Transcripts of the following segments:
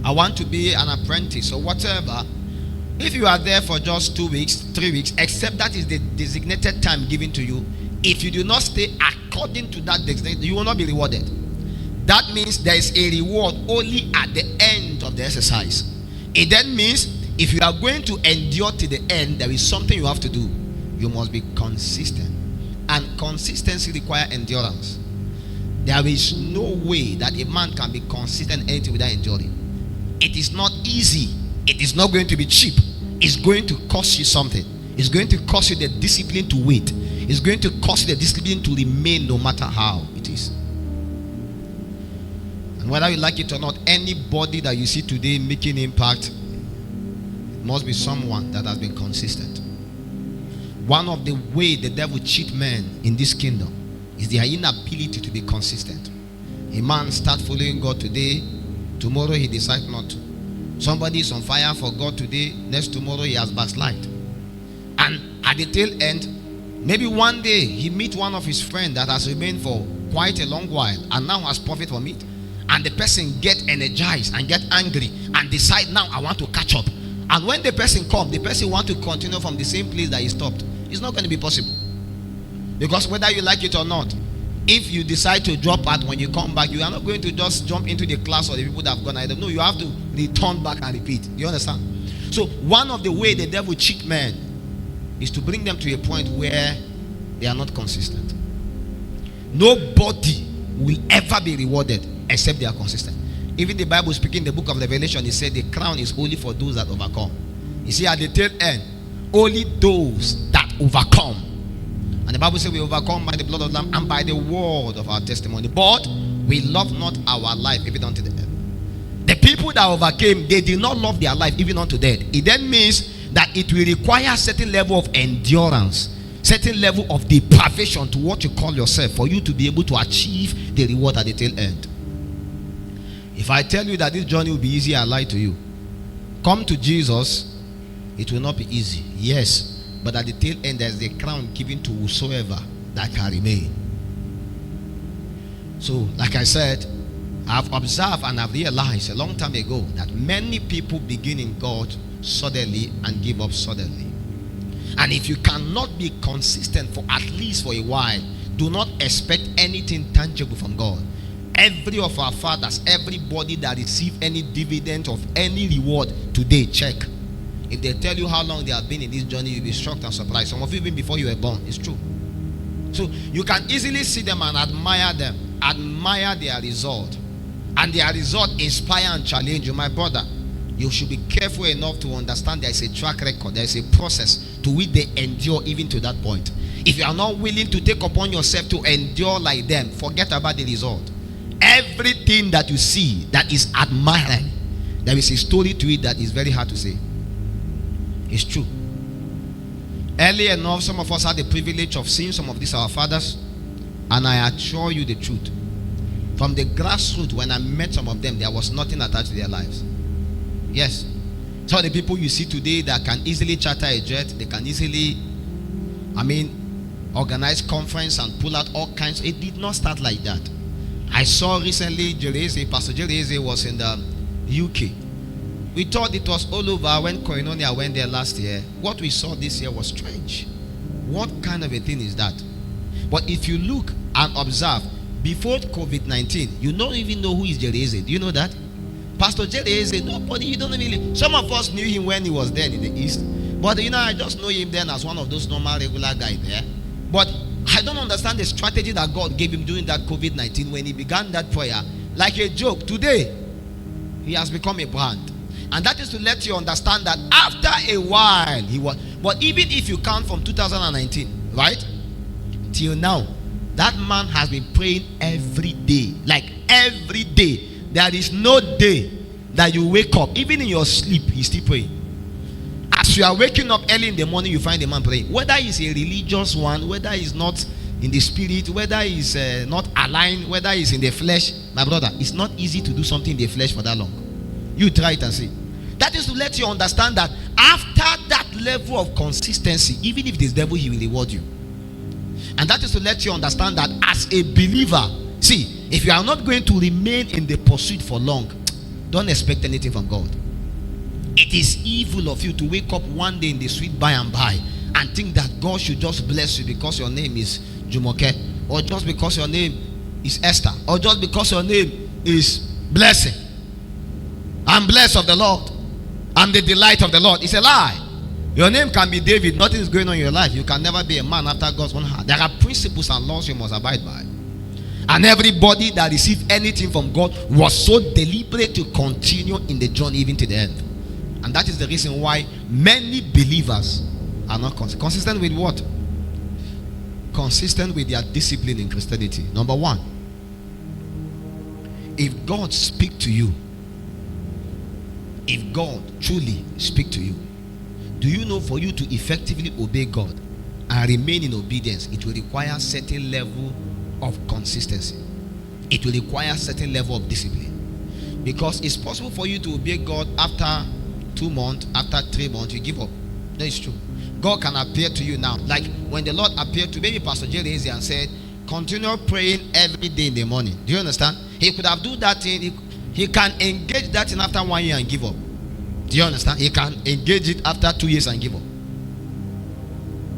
I want to be an apprentice or whatever. If you are there for just 2 weeks, 3 weeks, except that is the designated time given to you, if you do not stay according to that designated, you will not be rewarded. That means there is a reward only at the end of the exercise. It then means if you are going to endure to the end, there is something you have to do. You must be consistent. And consistency requires endurance. There is no way that a man can be consistent anything without enduring. It is not easy. It is not going to be cheap. It's going to cost you something. It's going to cost you the discipline to wait. It's going to cost you the discipline to remain no matter how it is. And whether you like it or not, anybody that you see today making impact, it must be someone that has been consistent. One of the way the devil cheat men in this kingdom is their inability to be consistent. A man starts following God today, tomorrow he decides not to. Somebody is on fire for God today, next tomorrow he has backslid. And at the tail end, maybe one day he meet one of his friends that has remained for quite a long while and now has profit from it. And the person get energized and get angry and decide, now I want to catch up. And when the person comes, the person want to continue from the same place that he stopped. It's not going to be possible. Because whether you like it or not, if you decide to drop out when you come back, you are not going to just jump into the class or the people that have gone either. No, you have to return back and repeat. You understand? So one of the way the devil cheat men is to bring them to a point where they are not consistent. Nobody will ever be rewarded except they are consistent. Even the Bible speaking in the book of Revelation, it said the crown is only for those that overcome. You see, at the tail end, only those that overcome. And the Bible says we overcome by the blood of the Lamb and by the word of our testimony. But we love not our life even unto the end. The people that overcame, they did not love their life even unto death. It then means that it will require a certain level of endurance, certain level of deprivation to what you call yourself for you to be able to achieve the reward at the tail end. If I tell you that this journey will be easy, I lie to you. Come to Jesus, it will not be easy. Yes, but at the tail end, there's the crown given to whosoever that can remain. So, like I said, I've observed and I've realized a long time ago that many people begin in God suddenly and give up suddenly. And if you cannot be consistent for at least for a while, do not expect anything tangible from God. Every of our fathers, everybody that received any dividend of any reward today, check. If they tell you how long they have been in this journey, you'll be shocked and surprised. Some of you even before you were born. It's true. So you can easily see them and admire them, admire their result, and their result inspire and challenge you. My brother, you should be careful enough to understand there is a track record, there is a process to which they endure even to that point. If you are not willing to take upon yourself to endure like them, forget about the result. Everything that you see that is admiring, there is a story to it that is very hard to say. It's true. Early enough, some of us had the privilege of seeing some of these our fathers, and I assure you the truth. From the grassroots, when I met some of them, there was nothing attached to their lives. Yes. So the people you see today that can easily charter a jet, they can easily, organize conference and pull out all kinds. It did not start like that. I saw recently Pastor Jereze was in the UK. We thought it was all over when Koinonia went there last year. What we saw this year was strange. What kind of a thing is that? But if you look and observe, before COVID-19, you don't even know who is Jereze. Do you know that? Pastor Jereze, nobody, you don't really. Some of us knew him when he was there in the East. But I just know him then as one of those normal, regular guys there. But I don't understand the strategy that God gave him during that COVID-19 when he began that prayer. Like a joke, today, he has become a brand. And that is to let you understand that after a while, he was. But even if you count from 2019, right? Till now, that man has been praying every day. Like every day. There is no day that you wake up, even in your sleep, he's still praying. As you are waking up early in the morning, you find the man praying. Whether he's a religious one, whether he's not in the spirit, whether he's not aligned, whether he's in the flesh. My brother, it's not easy to do something in the flesh for that long. You try it and see. That is to let you understand that after that level of consistency, even if it is devil, he will reward you. And that is to let you understand that as a believer, See, if you are not going to remain in the pursuit for long, don't expect anything from God. It is evil of you to wake up one day in the sweet by and by and think that God should just bless you because your name is Jumoke, or just because your name is Esther, or just because your name is Blessing. I'm blessed of the Lord. I'm the delight of the Lord. It's a lie. Your name can be David. Nothing is going on in your life. You can never be a man after God's own heart. There are principles and laws you must abide by. And everybody that received anything from God was so deliberate to continue in the journey even to the end. And that is the reason why many believers are not consistent with what? Consistent with their discipline in Christianity. Number one, if God speaks to you, if God truly speaks to you, do you know for you to effectively obey God and remain in obedience, it will require a certain level of consistency. It will require a certain level of discipline. Because it's possible for you to obey God after 2 months, after 3 months, you give up. That is true. God can appear to you now. Like when the Lord appeared to maybe Pastor Jerry and said, continue praying every day in the morning. Do you understand? He could have done that thing. He can engage that thing after 1 year and give up. Do you understand? He can engage it after 2 years and give up.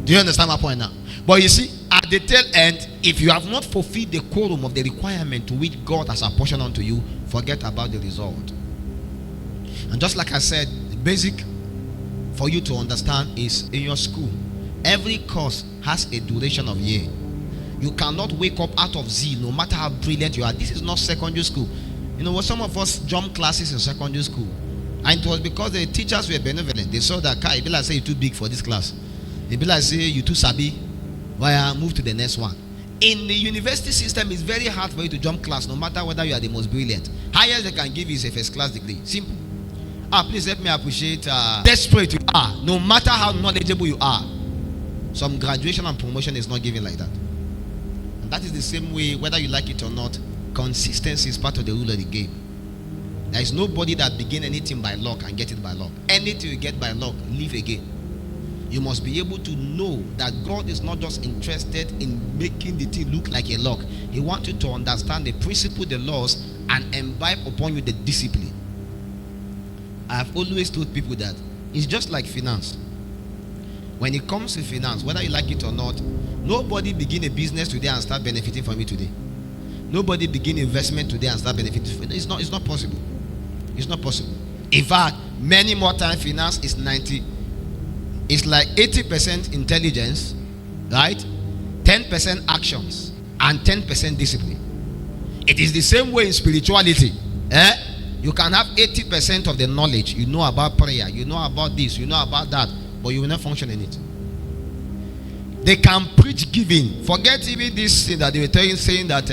Do you understand my point now? But you see, at the tail end, if you have not fulfilled the quorum of the requirement to which God has apportioned unto you, forget about the result. And just like I said, the basic for you to understand is in your school, every course has a duration of year. You cannot wake up out of zeal, no matter how brilliant you are. This is not secondary school. You know, some of us jumped classes in secondary school, and it was because the teachers were benevolent. They saw that Kai, like say you're too big for this class. They be like say you too sabi, why I move to the next one. In the university system, it's very hard for you to jump class, no matter whether you are the most brilliant. Highest they can give you is a first class degree. Simple. Please let me appreciate desperate you are, no matter how knowledgeable you are. Some graduation and promotion is not given like that. And that is the same way, whether you like it or not, consistency is part of the rule of the game. There is nobody that begin anything by luck and get it by luck. Anything you get by luck, leave again. You must be able to know that God is not just interested in making the thing look like a luck. He wants you to understand the principle, the laws, and imbibe upon you the discipline. I have always told people that it's just like finance. When it comes to finance, whether you like it or not, nobody begin a business today and start benefiting from it today. Nobody begin investment today and start benefiting from it. It's not possible. It's not possible. In fact, many more times finance is 90. It's like 80% intelligence, right? 10% actions and 10% discipline. It is the same way in spirituality. You can have 80% of the knowledge. You know about prayer, you know about this, you know about that, but you will not function in it. They can preach giving. Forget even this thing that they were telling, saying that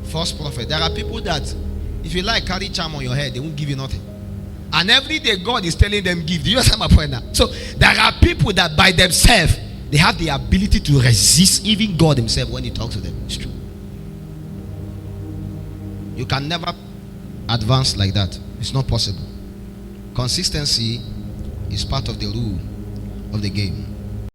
false prophet. There are people that if you like carry charm on your head, they won't give you nothing. And every day God is telling them give. Do you understand my point now? So there are people that by themselves they have the ability to resist even God himself when he talks to them. It's true. You can never advance like that. It's not possible. Consistency is part of the rule of the game.